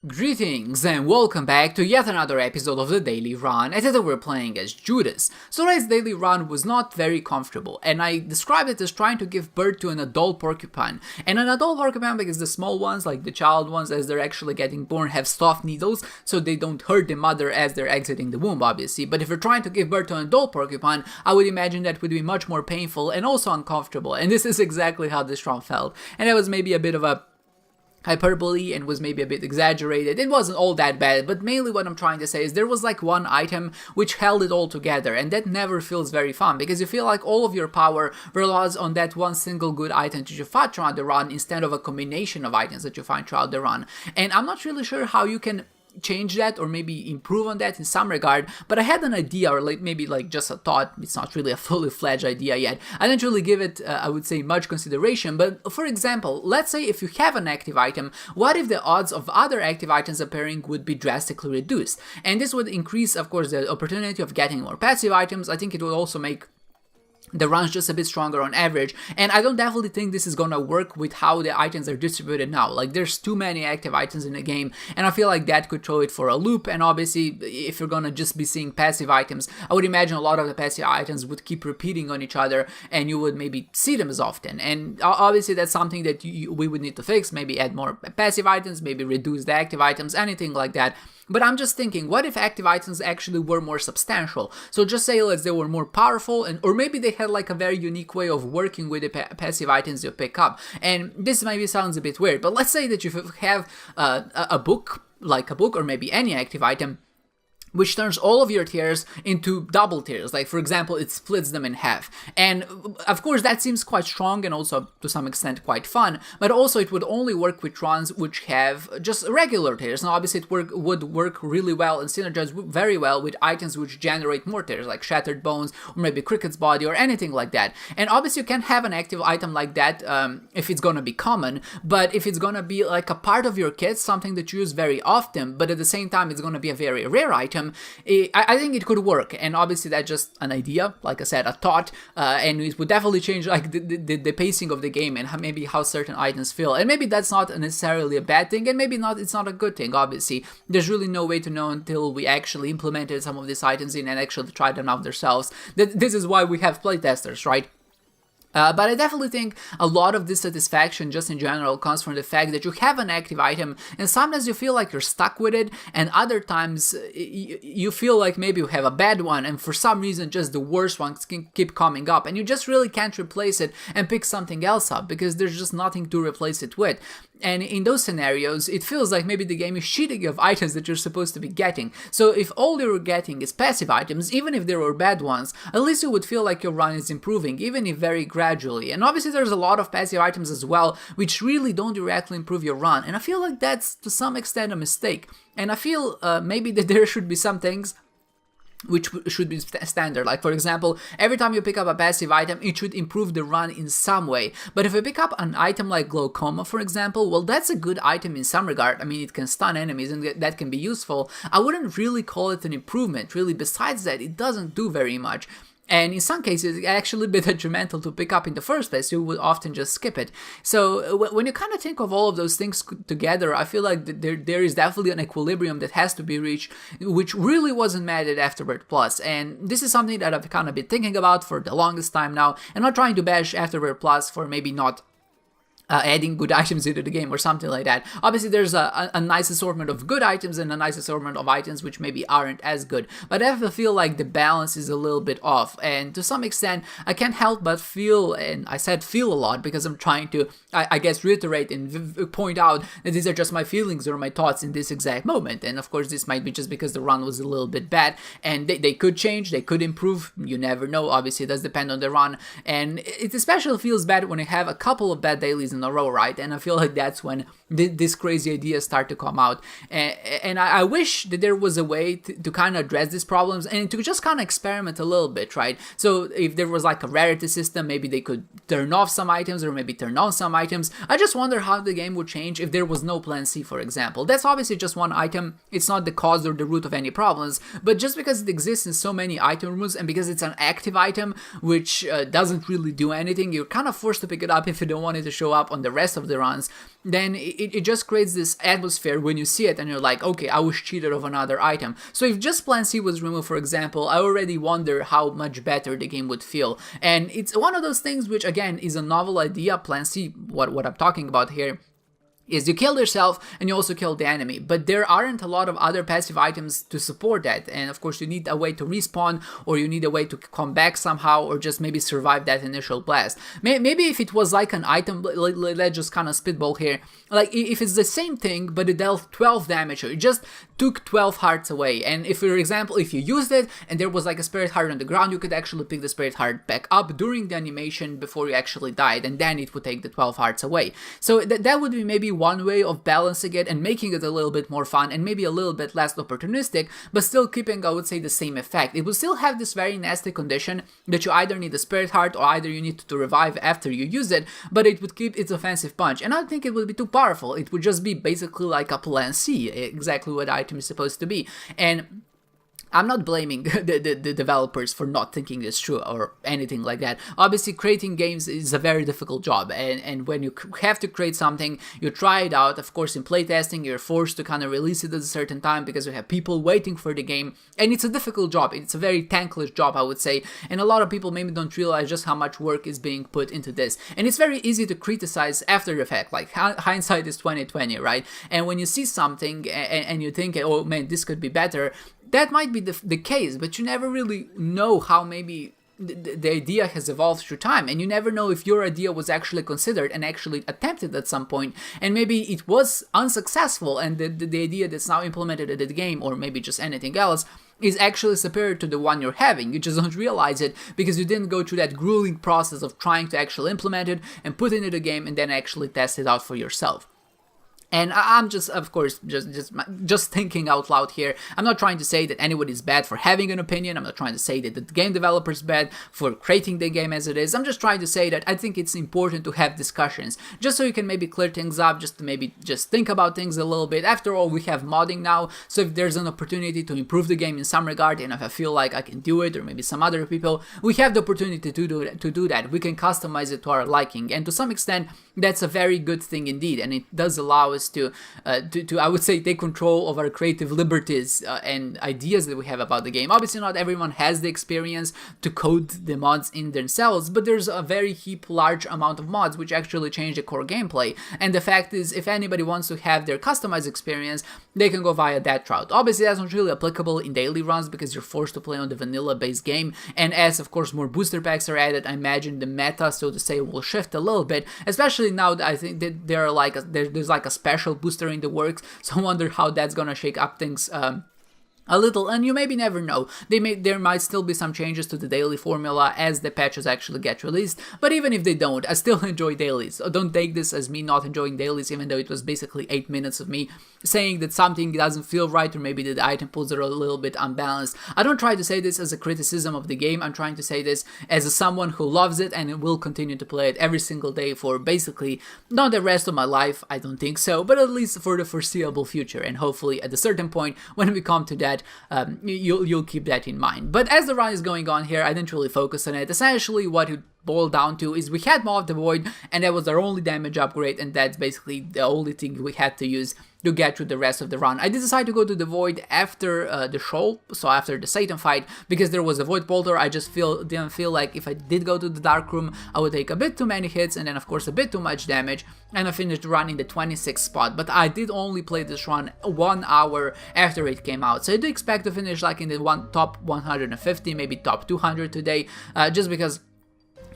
Greetings and welcome back to yet another episode of the Daily Run, and today we're playing as Judas. So today's Daily Run was not very comfortable, and I described it as trying to give birth to an adult porcupine. And an adult porcupine, because the small ones, like the child ones, as they're actually getting born, have soft needles, so they don't hurt the mother as they're exiting the womb, obviously. But if you're trying to give birth to an adult porcupine, I would imagine that would be much more painful and also uncomfortable, and this is exactly how this run felt. And it was maybe a bit of a hyperbole and was maybe a bit exaggerated. It wasn't all that bad, but mainly what I'm trying to say is there was like one item which held it all together, and that never feels very fun because you feel like all of your power relies on that one single good item that you find throughout the run instead of a combination of items that you find throughout the run. And I'm not really sure how you can change that or maybe improve on that in some regard, but I had an idea, or maybe just a thought. It's not really a fully fledged idea yet. I didn't really give it, I would say, much consideration, but for example, let's say if you have an active item, what if the odds of other active items appearing would be drastically reduced? And this would increase, of course, the opportunity of getting more passive items. I think it would also make the run's just a bit stronger on average, and I don't definitely think this is gonna work with how the items are distributed now. Like, there's too many active items in the game, and I feel like that could throw it for a loop. And obviously, if you're gonna just be seeing passive items, I would imagine a lot of the passive items would keep repeating on each other, and you would maybe see them as often. And obviously, that's something that we would need to fix. Maybe add more passive items, maybe reduce the active items, anything like that. But I'm just thinking, what if active items actually were more substantial? So just say they were more powerful, or maybe they had like a very unique way of working with the passive items you pick up. And this maybe sounds a bit weird, but let's say that you have a book, or maybe any active item, which turns all of your tiers into double tiers. Like, for example, it splits them in half. And of course, that seems quite strong and also to some extent quite fun, but also it would only work with runs which have just regular tiers. Now, obviously, it would work really well and synergize very well with items which generate more tiers, like Shattered Bones or maybe Cricket's Body or anything like that. And obviously, you can have an active item like that if it's gonna be common, but if it's gonna be like a part of your kit, something that you use very often, but at the same time, it's gonna be a very rare item, I think it could work. And obviously that's just an idea, like I said, a thought, and it would definitely change like the pacing of the game and maybe how certain items feel. And maybe that's not necessarily a bad thing, and maybe it's not a good thing. Obviously, there's really no way to know until we actually implemented some of these items in and actually tried them out ourselves. This is why we have playtesters, right? But I definitely think a lot of dissatisfaction just in general comes from the fact that you have an active item and sometimes you feel like you're stuck with it, and other times you feel like maybe you have a bad one and for some reason just the worst ones can keep coming up and you just really can't replace it and pick something else up because there's just nothing to replace it with. And in those scenarios, it feels like maybe the game is cheating you of items that you're supposed to be getting. So if all you're getting is passive items, even if there were bad ones, at least you would feel like your run is improving, even if very gradually. And obviously there's a lot of passive items as well, which really don't directly improve your run. And I feel like that's to some extent a mistake. And I feel maybe that there should be some things which should be standard. Like, for example, every time you pick up a passive item, it should improve the run in some way. But if you pick up an item like Glaucoma, for example, well, that's a good item in some regard. I mean, it can stun enemies and that can be useful. I wouldn't really call it an improvement, really. Besides that, it doesn't do very much. And in some cases, it's actually a bit detrimental to pick up in the first place. You would often just skip it. So when you kind of think of all of those things together, I feel like there is definitely an equilibrium that has to be reached, which really wasn't met at Afterbirth Plus. And this is something that I've kind of been thinking about for the longest time now. I'm not trying to bash Afterbirth Plus for maybe not adding good items into the game or something like that. Obviously, there's a nice assortment of good items and a nice assortment of items which maybe aren't as good. But I feel like the balance is a little bit off. And to some extent, I can't help but feel, and I said feel a lot because I'm trying to, I guess, reiterate and point out that these are just my feelings or my thoughts in this exact moment. And of course, this might be just because the run was a little bit bad. And they could change, they could improve. You never know. Obviously, it does depend on the run. And it especially feels bad when you have a couple of bad dailies in a row, right? And I feel like that's when these crazy ideas start to come out. And I wish that there was a way to kind of address these problems and to just kind of experiment a little bit, right? So if there was like a rarity system, maybe they could turn off some items or maybe turn on some items. I just wonder how the game would change if there was no Plan C, for example. That's obviously just one item. It's not the cause or the root of any problems, but just because it exists in so many item rooms and because it's an active item which doesn't really do anything, you're kind of forced to pick it up if you don't want it to show up. up on the rest of the runs, then it just creates this atmosphere when you see it and you're like, okay, I was cheated of another item. So if just plan C was removed, for example, I already wonder how much better the game would feel. And it's one of those things which, again, is a novel idea. Plan C, what I'm talking about here, is you kill yourself and you also kill the enemy, but there aren't a lot of other passive items to support that, and of course you need a way to respawn, or you need a way to come back somehow, or just maybe survive that initial blast. Maybe if it was like an item, let's just kind of spitball here, like if it's the same thing but it dealt 12 damage, or it just took 12 hearts away, and if, for example, if you used it and there was like a spirit heart on the ground, you could actually pick the spirit heart back up during the animation before you actually died, and then it would take the 12 hearts away. So that would be maybe one way of balancing it and making it a little bit more fun and maybe a little bit less opportunistic, but still keeping, I would say, the same effect. It will still have this very nasty condition that you either need a spirit heart or either you need to revive after you use it, but it would keep its offensive punch, and I don't think it would be too powerful. It would just be basically like a plan C, exactly what the item is supposed to be. And I'm not blaming the developers for not thinking this through or anything like that. Obviously, creating games is a very difficult job, and when you have to create something, you try it out. Of course, in playtesting, you're forced to kind of release it at a certain time because you have people waiting for the game, and it's a difficult job. It's a very thankless job, I would say, and a lot of people maybe don't realize just how much work is being put into this. And it's very easy to criticize after the fact, like hindsight is 20/20, right? And when you see something and you think, oh man, this could be better, that might be the case, but you never really know how maybe the idea has evolved through time, and you never know if your idea was actually considered and actually attempted at some point, and maybe it was unsuccessful, and the idea that's now implemented in the game, or maybe just anything else, is actually superior to the one you're having. You just don't realize it because you didn't go through that grueling process of trying to actually implement it and put it into the game and then actually test it out for yourself. And I'm just, of course, just thinking out loud here. I'm not trying to say that anyone is bad for having an opinion. I'm not trying to say that the game developer is bad for creating the game as it is. I'm just trying to say that I think it's important to have discussions, just so you can maybe clear things up, just to maybe just think about things a little bit. After all, we have modding now, so if there's an opportunity to improve the game in some regard, and if I feel like I can do it, or maybe some other people, we have the opportunity to do that. We can customize it to our liking, and to some extent, that's a very good thing indeed, and it does allow us to I would say, take control of our creative liberties and ideas that we have about the game. Obviously, not everyone has the experience to code the mods in themselves, but there's a very large amount of mods which actually change the core gameplay. And the fact is, if anybody wants to have their customized experience, they can go via that route. Obviously, that's not really applicable in daily runs because you're forced to play on the vanilla-based game. And as, of course, more booster packs are added, I imagine the meta, so to say, will shift a little bit. Especially now that I think that there's like a special booster in the works, so I wonder how that's gonna shake up things a little, and you maybe never know. There might still be some changes to the daily formula as the patches actually get released, but even if they don't, I still enjoy dailies. So don't take this as me not enjoying dailies, even though it was basically 8 minutes of me saying that something doesn't feel right, or maybe that the item pulls are a little bit unbalanced. I don't try to say this as a criticism of the game. I'm trying to say this as someone who loves it and will continue to play it every single day for basically not the rest of my life, I don't think so, but at least for the foreseeable future. And hopefully at a certain point when we come to that, you'll keep that in mind. But as the run is going on here, I didn't really focus on it. Essentially what it boiled down to is we had Maw of the Void, and that was our only damage upgrade, and that's basically the only thing we had to use to get through the rest of the run. I did decide to go to the Void after the Shoal, so after the Satan fight, because there was a Void Bolter. I just didn't feel like if I did go to the Dark Room, I would take a bit too many hits, and then of course a bit too much damage, and I finished the run in the 26th spot. But I did only play this run 1 hour after it came out, so I do expect to finish like in the top 150, maybe top 200 today, just because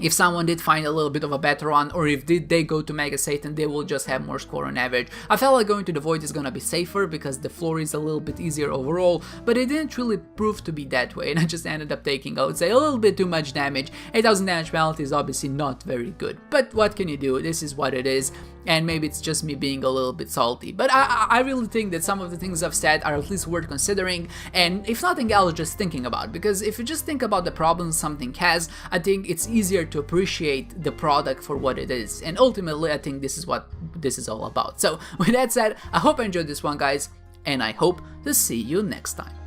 if someone did find a little bit of a better one, or if they go to Mega Satan, they will just have more score on average. I felt like going to the Void is gonna be safer because the floor is a little bit easier overall, but it didn't really prove to be that way, and I just ended up taking, I would say, a little bit too much damage. 8,000 damage penalty is obviously not very good, but what can you do? This is what it is, and maybe it's just me being a little bit salty. But I really think that some of the things I've said are at least worth considering, and if nothing else, just thinking about, because if you just think about the problems something has, I think it's easier to appreciate the product for what it is, and ultimately I think this is what this is all about. So with that said, I hope you enjoyed this one, guys, and I hope to see you next time.